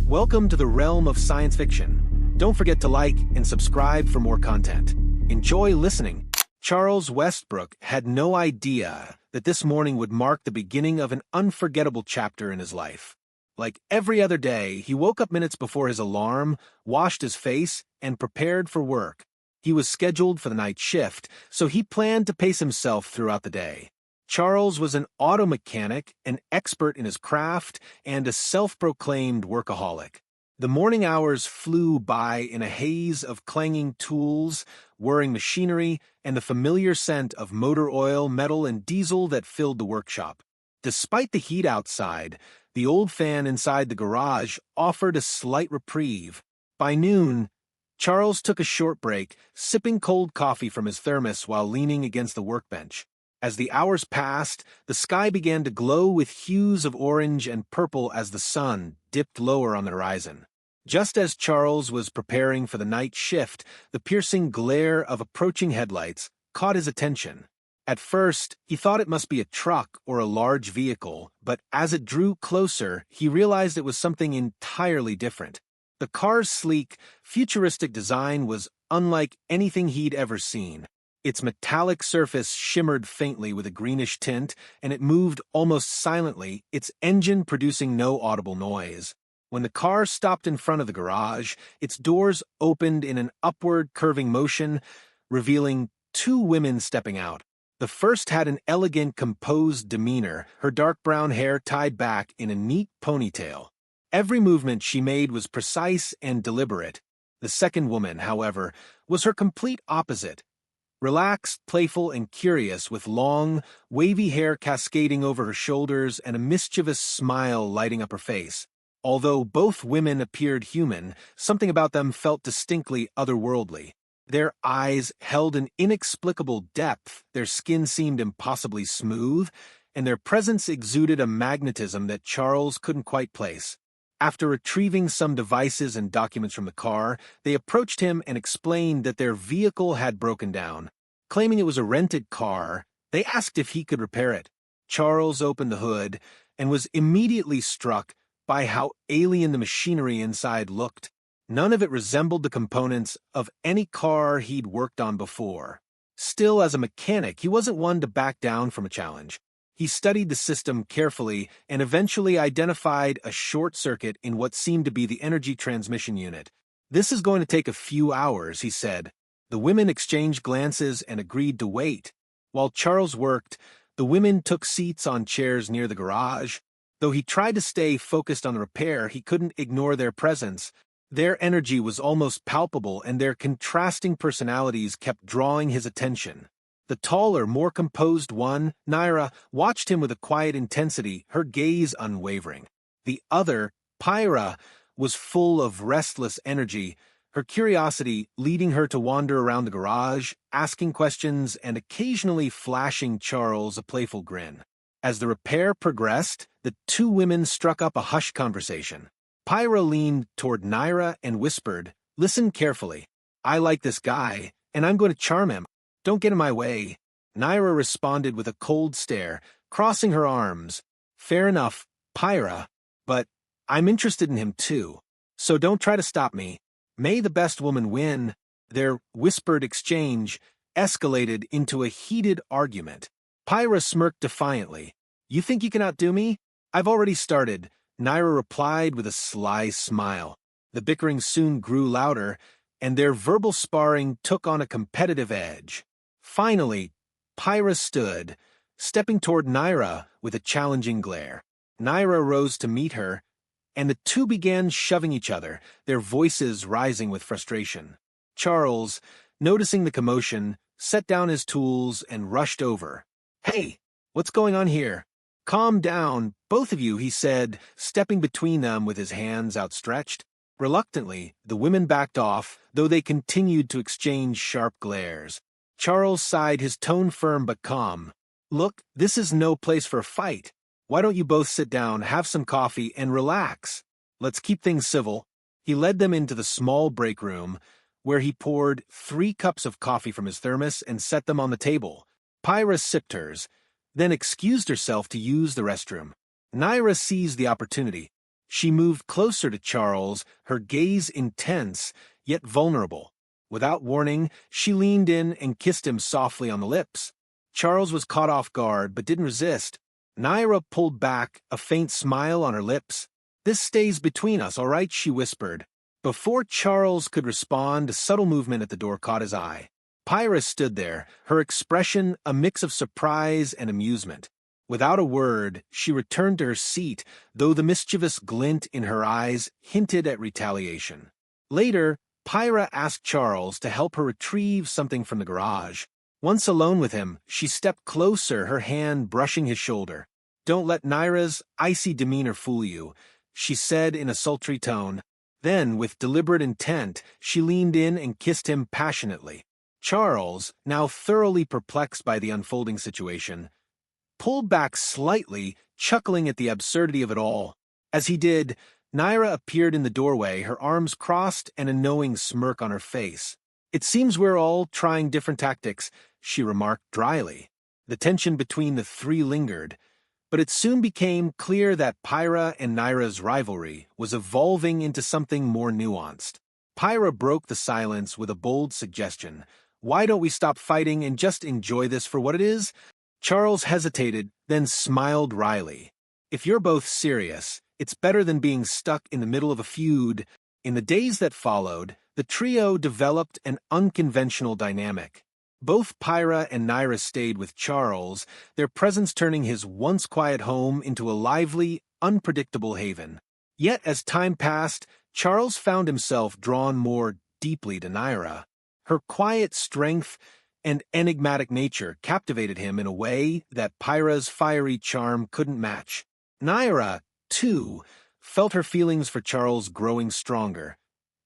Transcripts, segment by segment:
Welcome to the realm of science fiction. Don't forget to like and subscribe for more content. Enjoy listening. Charles Westbrook had no idea that this morning would mark the beginning of an unforgettable chapter in his life. Like every other day, he woke up minutes before his alarm, washed his face, and prepared for work. He was scheduled for the night shift, so he planned to pace himself throughout the day. Charles was an auto mechanic, an expert in his craft, and a self-proclaimed workaholic. The morning hours flew by in a haze of clanging tools, whirring machinery, and the familiar scent of motor oil, metal, and diesel that filled the workshop. Despite the heat outside, the old fan inside the garage offered a slight reprieve. By noon, Charles took a short break, sipping cold coffee from his thermos while leaning against the workbench. As the hours passed, the sky began to glow with hues of orange and purple as the sun dipped lower on the horizon. Just as Charles was preparing for the night shift, the piercing glare of approaching headlights caught his attention. At first, he thought it must be a truck or a large vehicle, but as it drew closer, he realized it was something entirely different. The car's sleek, futuristic design was unlike anything he'd ever seen. Its metallic surface shimmered faintly with a greenish tint, and it moved almost silently, its engine producing no audible noise. When the car stopped in front of the garage, its doors opened in an upward curving motion, revealing two women stepping out. The first had an elegant, composed demeanor, her dark brown hair tied back in a neat ponytail. Every movement she made was precise and deliberate. The second woman, however, was her complete opposite. Relaxed, playful, and curious, with long, wavy hair cascading over her shoulders and a mischievous smile lighting up her face. Although both women appeared human, something about them felt distinctly otherworldly. Their eyes held an inexplicable depth, their skin seemed impossibly smooth, and their presence exuded a magnetism that Charles couldn't quite place. After retrieving some devices and documents from the car, they approached him and explained that their vehicle had broken down. Claiming it was a rented car, they asked if he could repair it. Charles opened the hood and was immediately struck by how alien the machinery inside looked. None of it resembled the components of any car he'd worked on before. Still, as a mechanic, he wasn't one to back down from a challenge. He studied the system carefully and eventually identified a short circuit in what seemed to be the energy transmission unit. "This is going to take a few hours," he said. The women exchanged glances and agreed to wait. While Charles worked, the women took seats on chairs near the garage. Though he tried to stay focused on the repair, he couldn't ignore their presence. Their energy was almost palpable, and their contrasting personalities kept drawing his attention. The taller, more composed one, Naira, watched him with a quiet intensity, her gaze unwavering. The other, Pyra, was full of restless energy, her curiosity leading her to wander around the garage, asking questions and occasionally flashing Charles a playful grin. As the repair progressed, the two women struck up a hushed conversation. Pyra leaned toward Naira and whispered, "Listen carefully. I like this guy, and I'm going to charm him. Don't get in my way." Naira responded with a cold stare, crossing her arms. "Fair enough, Pyra, but I'm interested in him too, so don't try to stop me. May the best woman win." Their whispered exchange escalated into a heated argument. Pyra smirked defiantly. "You think you can outdo me? I've already started," Naira replied with a sly smile. The bickering soon grew louder, and their verbal sparring took on a competitive edge. Finally, Pyra stood, stepping toward Naira with a challenging glare. Naira rose to meet her, and the two began shoving each other, their voices rising with frustration. Charles, noticing the commotion, set down his tools and rushed over. "Hey, what's going on here? Calm down, both of you," he said, stepping between them with his hands outstretched. Reluctantly, the women backed off, though they continued to exchange sharp glares. Charles sighed, his tone firm but calm. "Look, this is no place for a fight. Why don't you both sit down, have some coffee, and relax? Let's keep things civil." He led them into the small break room, where he poured 3 cups of coffee from his thermos and set them on the table. Pyra sipped hers, then excused herself to use the restroom. Naira seized the opportunity. She moved closer to Charles, her gaze intense, yet vulnerable. Without warning, she leaned in and kissed him softly on the lips. Charles was caught off guard, but didn't resist. Naira pulled back, a faint smile on her lips. "This stays between us, all right?" she whispered. Before Charles could respond, a subtle movement at the door caught his eye. Pyra stood there, her expression a mix of surprise and amusement. Without a word, she returned to her seat, though the mischievous glint in her eyes hinted at retaliation. Later, Pyra asked Charles to help her retrieve something from the garage. Once alone with him, she stepped closer, her hand brushing his shoulder. "Don't let Naira's icy demeanor fool you," she said in a sultry tone. Then, with deliberate intent, she leaned in and kissed him passionately. Charles, now thoroughly perplexed by the unfolding situation, pulled back slightly, chuckling at the absurdity of it all. As he did, Naira appeared in the doorway, her arms crossed and a knowing smirk on her face. "It seems we're all trying different tactics," she remarked dryly. The tension between the three lingered, but it soon became clear that Pyra and Naira's rivalry was evolving into something more nuanced. Pyra broke the silence with a bold suggestion. "Why don't we stop fighting and just enjoy this for what it is?" Charles hesitated, then smiled wryly. "If you're both serious, it's better than being stuck in the middle of a feud." In the days that followed, the trio developed an unconventional dynamic. Both Pyra and Naira stayed with Charles, their presence turning his once quiet home into a lively, unpredictable haven. Yet as time passed, Charles found himself drawn more deeply to Naira. Her quiet strength and enigmatic nature captivated him in a way that Pyra's fiery charm couldn't match. Naira, too, felt her feelings for Charles growing stronger,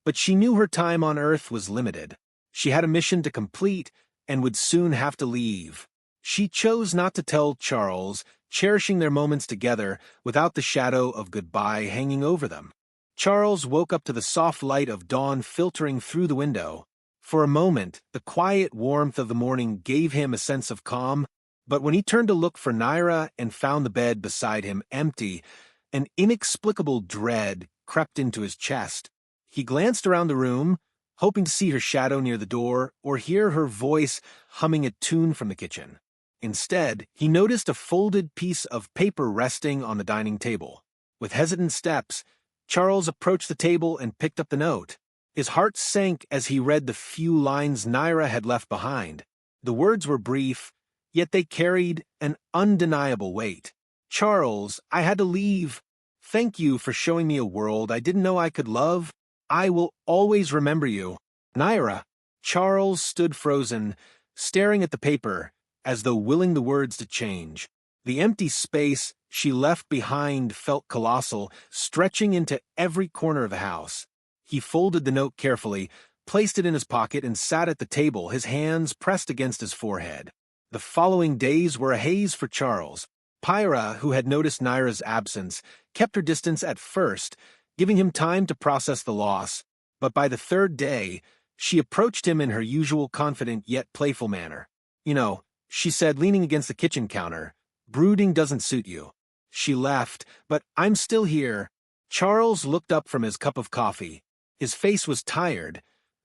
but she knew her time on Earth was limited. She had a mission to complete and would soon have to leave. She chose not to tell Charles, cherishing their moments together without the shadow of goodbye hanging over them. Charles woke up to the soft light of dawn filtering through the window. For a moment, the quiet warmth of the morning gave him a sense of calm, but when he turned to look for Naira and found the bed beside him empty, an inexplicable dread crept into his chest. He glanced around the room, hoping to see her shadow near the door or hear her voice humming a tune from the kitchen. Instead, he noticed a folded piece of paper resting on the dining table. With hesitant steps, Charles approached the table and picked up the note. His heart sank as he read the few lines Naira had left behind. The words were brief, yet they carried an undeniable weight. "Charles, I had to leave. Thank you for showing me a world I didn't know I could love. I will always remember you. Naira." Charles stood frozen, staring at the paper, as though willing the words to change. The empty space she left behind felt colossal, stretching into every corner of the house. He folded the note carefully, placed it in his pocket, and sat at the table, his hands pressed against his forehead. The following days were a haze for Charles. Pyra, who had noticed Naira's absence, kept her distance at first, giving him time to process the loss, but by the third day, she approached him in her usual confident yet playful manner. "You know," she said, leaning against the kitchen counter, "brooding doesn't suit you." She left, but I'm still here. Charles looked up from his cup of coffee. His face was tired,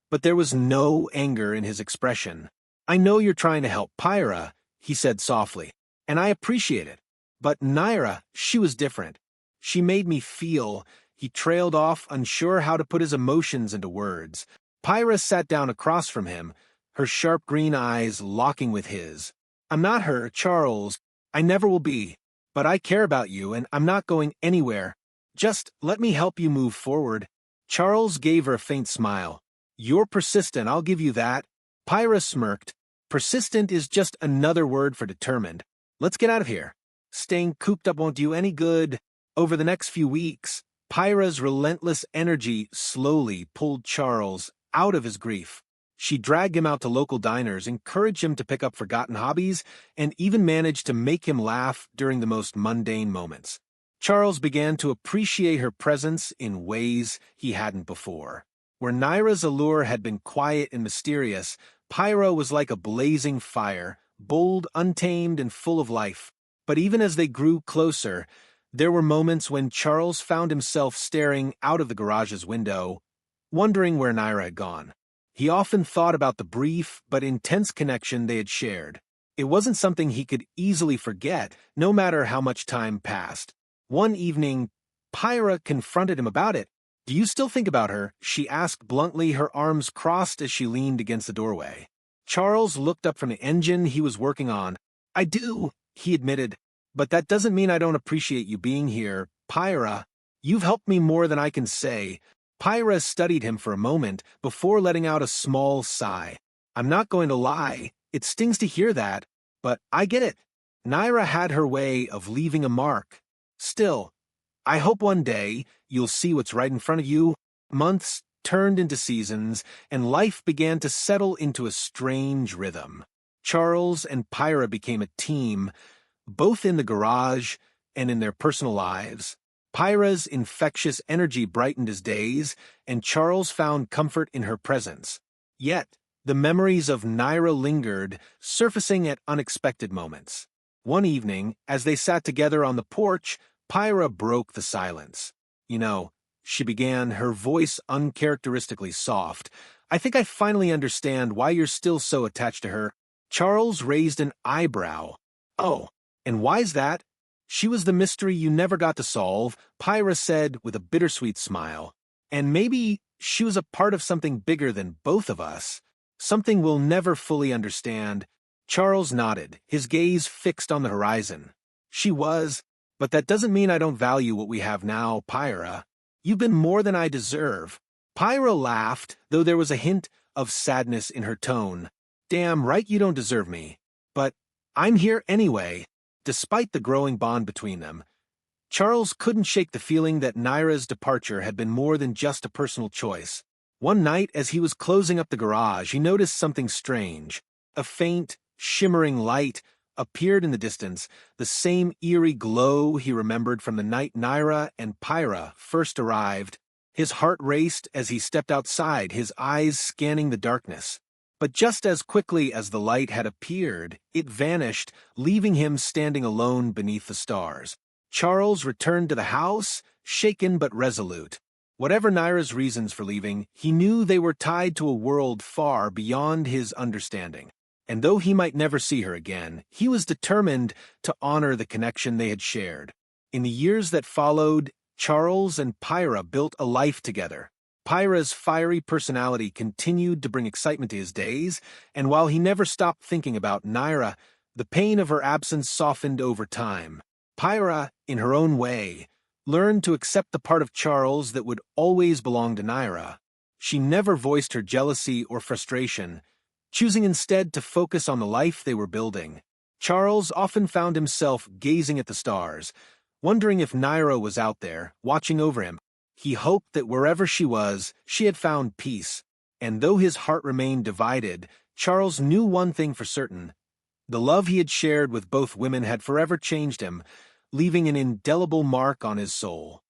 but there was no anger in his expression. "I know you're trying to help Pyra," he said softly, "and I appreciate it. But Naira, she was different. She made me feel." He trailed off, unsure how to put his emotions into words. Pyra sat down across from him, her sharp green eyes locking with his. "I'm not her, Charles. I never will be. But I care about you, and I'm not going anywhere. Just let me help you move forward." Charles gave her a faint smile. "You're persistent, I'll give you that." Pyra smirked. "Persistent is just another word for determined. Let's get out of here. Staying cooped up won't do any good." Over the next few weeks, Pyra's relentless energy slowly pulled Charles out of his grief. She dragged him out to local diners, encouraged him to pick up forgotten hobbies, and even managed to make him laugh during the most mundane moments. Charles began to appreciate her presence in ways he hadn't before. Where Naira's allure had been quiet and mysterious, Pyra was like a blazing fire, bold, untamed, and full of life. But even as they grew closer, There were moments when Charles found himself staring out of the garage's window, wondering where Naira had gone. He often thought about the brief but intense connection they had shared. It wasn't something he could easily forget, no matter how much time passed. One evening, Pyra confronted him about it. "Do you still think about her?" she asked bluntly, her arms crossed as she leaned against the doorway. Charles looked up from the engine he was working on. "I do," he admitted, "but that doesn't mean I don't appreciate you being here. Pyra, you've helped me more than I can say." Pyra studied him for a moment before letting out a small sigh. "I'm not going to lie, it stings to hear that, but I get it. Naira had her way of leaving a mark. Still, I hope one day you'll see what's right in front of you." Months turned into seasons, and life began to settle into a strange rhythm. Charles and Pyra became a team, both in the garage and in their personal lives. Pyra's infectious energy brightened his days, and Charles found comfort in her presence. Yet, the memories of Naira lingered, surfacing at unexpected moments. One evening, as they sat together on the porch, Pyra broke the silence. "You know," she began, her voice uncharacteristically soft, "I think I finally understand why you're still so attached to her." Charles raised an eyebrow. "Oh, and why's that?" "She was the mystery you never got to solve," Pyra said with a bittersweet smile. "And maybe she was a part of something bigger than both of us. Something we'll never fully understand." Charles nodded, his gaze fixed on the horizon. "She was, but that doesn't mean I don't value what we have now, Pyra. You've been more than I deserve." Pyra laughed, though there was a hint of sadness in her tone. "Damn right you don't deserve me. But I'm here anyway." Despite the growing bond between them, Charles couldn't shake the feeling that Naira's departure had been more than just a personal choice. One night, as he was closing up the garage, he noticed something strange. A faint, shimmering light appeared in the distance, the same eerie glow he remembered from the night Naira and Pyra first arrived. His heart raced as he stepped outside, his eyes scanning the darkness. But just as quickly as the light had appeared, it vanished, leaving him standing alone beneath the stars. Charles returned to the house, shaken but resolute. Whatever Naira's reasons for leaving, he knew they were tied to a world far beyond his understanding. And though he might never see her again, he was determined to honor the connection they had shared. In the years that followed, Charles and Pyra built a life together. Pyra's fiery personality continued to bring excitement to his days, and while he never stopped thinking about Naira, the pain of her absence softened over time. Pyra, in her own way, learned to accept the part of Charles that would always belong to Naira. She never voiced her jealousy or frustration, choosing instead to focus on the life they were building. Charles often found himself gazing at the stars, wondering if Naira was out there, watching over him. He hoped that wherever she was, she had found peace. And though his heart remained divided, Charles knew one thing for certain. The love he had shared with both women had forever changed him, leaving an indelible mark on his soul.